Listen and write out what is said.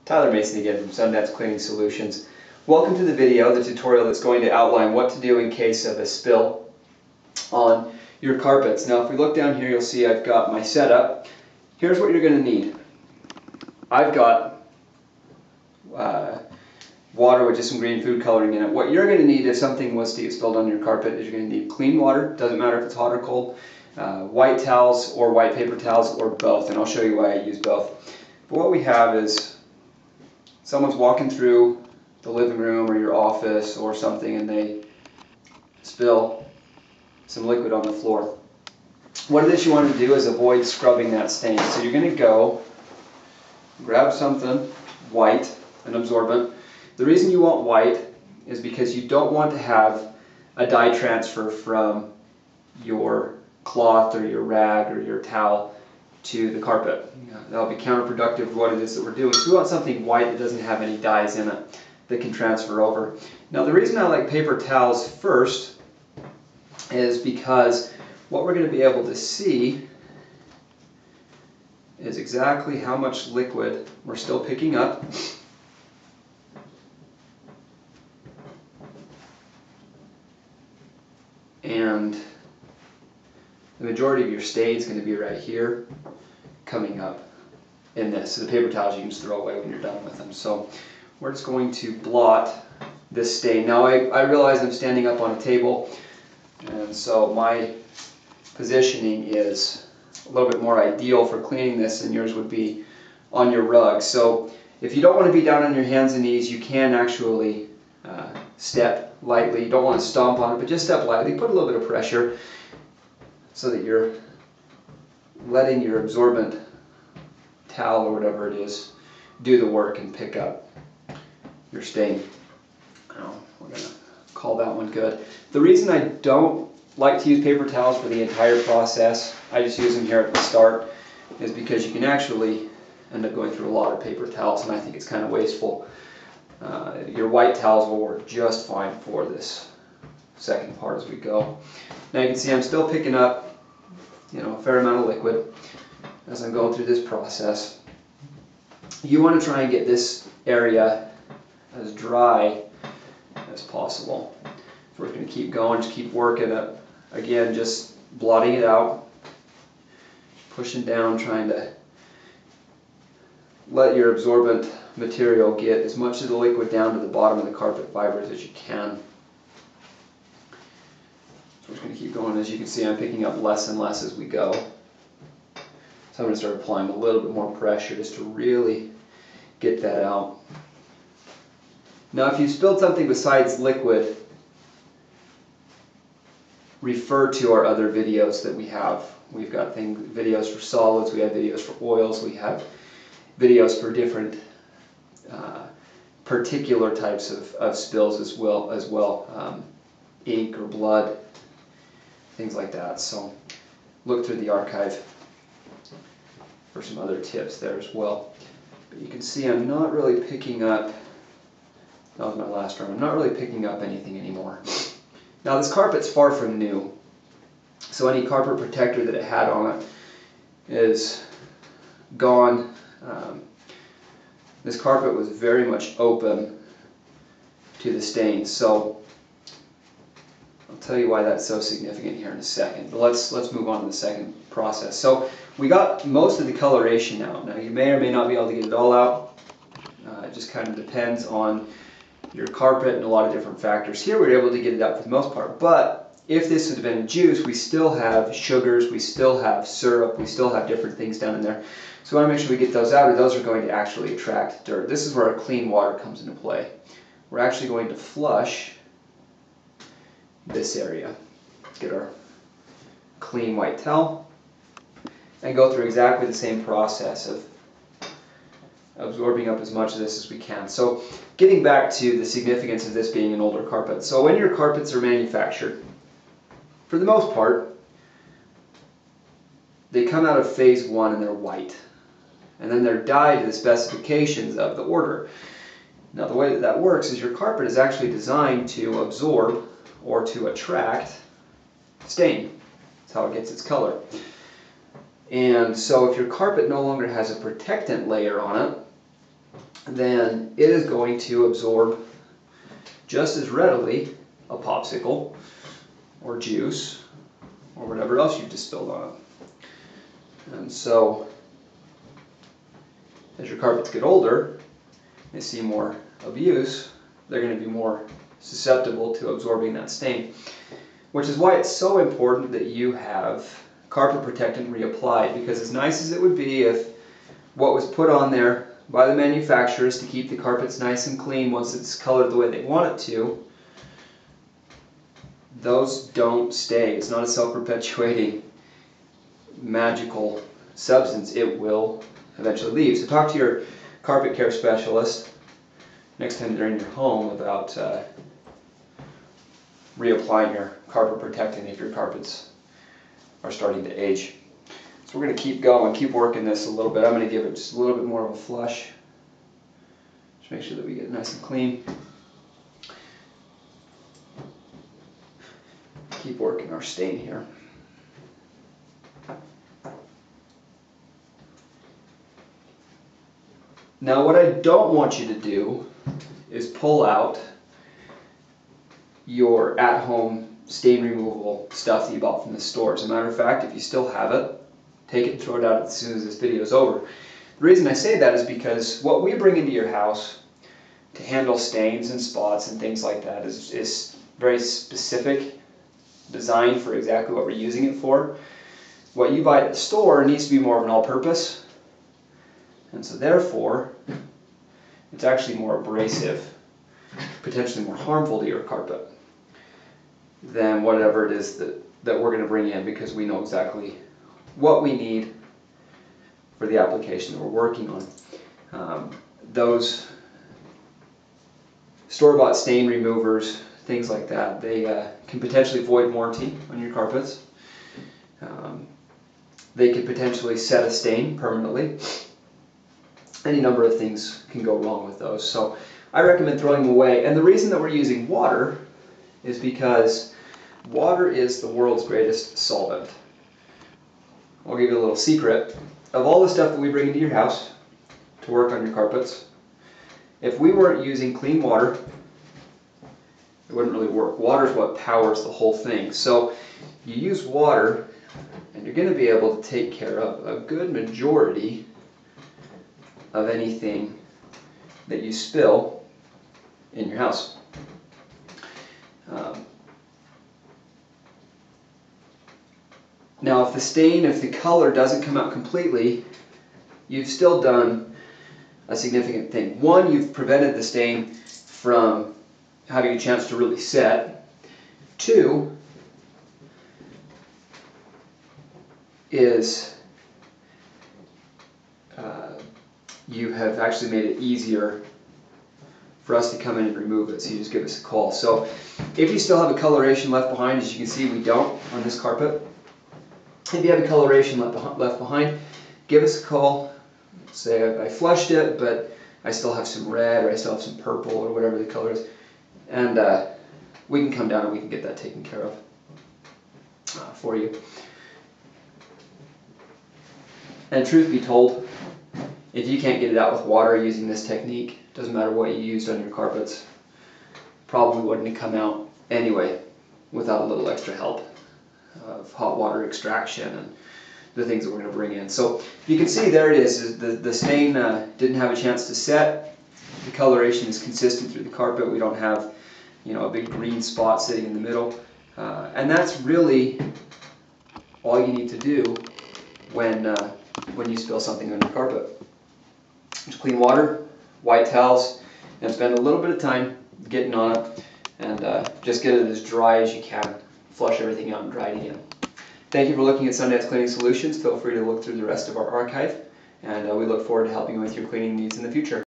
Tyler Mason again from Sundance Cleaning Solutions. Welcome to the video, the tutorial that's going to outline what to do in case of a spill on your carpets. Now if we look down here, you'll see I've got my setup. Here's what you're going to need. I've got water with just some green food coloring in it. What you're going to need if something was to get spilled on your carpet is you're going to need clean water, doesn't matter if it's hot or cold, white towels or white paper towels or both, and I'll show you why I use both. But what we have is someone's walking through the living room or your office or something and they spill some liquid on the floor. What it is you want to do is avoid scrubbing that stain. So you're going to go grab something white, an absorbent. The reason you want white is because you don't want to have a dye transfer from your cloth or your rag or your towel to the carpet. That'll be counterproductive for what it is that we're doing. So we want something white that doesn't have any dyes in it that can transfer over. Now the reason I like paper towels first is because what we're going to be able to see is exactly how much liquid we're still picking up. And the majority of your stain is going to be right here, coming up in this. So the paper towels you can just throw away when you're done with them. So we're just going to blot this stain. Now I realize I'm standing up on a table, and so my positioning is a little bit more ideal for cleaning this than yours would be on your rug. So if you don't want to be down on your hands and knees, you can actually step lightly. You don't want to stomp on it, but just step lightly. Put a little bit of pressure so that you're letting your absorbent towel or whatever it is do the work and pick up your stain. Now, we're going to call that one good. The reason I don't like to use paper towels for the entire process, I just use them here at the start, is because you can actually end up going through a lot of paper towels, and I think it's kind of wasteful. Your white towels will work just fine for this second part as we go. Now you can see I'm still picking up, a fair amount of liquid as I'm going through this process. You want to try and get this area as dry as possible. So we're going to keep going, just keep working it. Again, just blotting it out, pushing down, trying to let your absorbent material get as much of the liquid down to the bottom of the carpet fibers as you can. So we're just going to keep going. As you can see, I'm picking up less and less as we go. So I'm going to start applying a little bit more pressure just to really get that out. Now if you spilled something besides liquid, refer to our other videos that we have. We've got videos for solids, we have videos for oils, we have videos for different particular types of spills as well, ink or blood, things like that. So look through the archive for some other tips there as well. But you can see I'm not really picking up, that was my last term, I'm not really picking up anything anymore. Now this carpet's far from new, so any carpet protector that it had on it is gone. This carpet was very much open to the stains, so I'll tell you why that's so significant here in a second. But let's move on to the second process. So we got most of the coloration out. Now you may or may not be able to get it all out. It just kind of depends on your carpet and a lot of different factors. Here we were able to get it out for the most part, but if this had been juice, we still have sugars, we still have syrup, we still have different things down in there. So we want to make sure we get those out, or those are going to actually attract dirt. This is where our clean water comes into play. We're actually going to flush this area. Get our clean white towel and go through exactly the same process of absorbing up as much of this as we can. So getting back to the significance of this being an older carpet. So when your carpets are manufactured, for the most part, they come out of phase one and they're white. And then they're dyed to the specifications of the order. Now the way that works is your carpet is actually designed to absorb or to attract stain. That's how it gets its color. And so if your carpet no longer has a protectant layer on it, then it is going to absorb just as readily a popsicle or juice or whatever else you've just spilled on it. And so as your carpets get older, they see more abuse, they're going to be more susceptible to absorbing that stain. Which is why it's so important that you have carpet protectant reapplied, because as nice as it would be if what was put on there by the manufacturers to keep the carpets nice and clean once it's colored the way they want it to, those don't stay. It's not a self-perpetuating magical substance. It will eventually leave. So talk to your carpet care specialist next time they're in your home about reapplying your carpet protectant if your carpets are starting to age. So we're going to keep going, keep working this a little bit. I'm going to give it just a little bit more of a flush. Just make sure that we get it nice and clean. Keep working our stain here. Now what I don't want you to do is pull out your at-home stain removal stuff that you bought from the store. As a matter of fact, if you still have it, take it and throw it out as soon as this video is over. The reason I say that is because what we bring into your house to handle stains and spots and things like that is very specific, designed for exactly what we're using it for. What you buy at the store needs to be more of an all-purpose, and so therefore it's actually more abrasive, potentially more harmful to your carpet than whatever it is that we're going to bring in, because we know exactly what we need for the application that we're working on. Those store-bought stain removers, things like that, they can potentially void warranty on your carpets. They could potentially set a stain permanently. Any number of things can go wrong with those. So I recommend throwing them away. And the reason that we're using water is because water is the world's greatest solvent. I'll give you a little secret. Of all the stuff that we bring into your house to work on your carpets, if we weren't using clean water, it wouldn't really work. Water is what powers the whole thing. So you use water, and you're going to be able to take care of a good majority of anything that you spill in your house. Now, if the color doesn't come out completely, you've still done a significant thing. One, you've prevented the stain from having a chance to really set. Two is you have actually made it easier for us to come in and remove it, so you just give us a call. So if you still have a coloration left behind, as you can see we don't on this carpet, if you have a coloration left behind, give us a call. Say I flushed it, but I still have some red, or I still have some purple, or whatever the color is, and we can come down and we can get that taken care of for you. And truth be told, if you can't get it out with water using this technique, doesn't matter what you used on your carpets, probably wouldn't have come out anyway without a little extra help of hot water extraction and the things that we're going to bring in. So you can see there it is. The stain didn't have a chance to set. The coloration is consistent through the carpet. We don't have, a big green spot sitting in the middle. And that's really all you need to do when you spill something on your carpet. Just clean water, white towels, and spend a little bit of time getting on it, and just get it as dry as you can. Flush everything out and dry it again. Thank you for looking at Sundance Cleaning Solutions. Feel free to look through the rest of our archive, and we look forward to helping you with your cleaning needs in the future.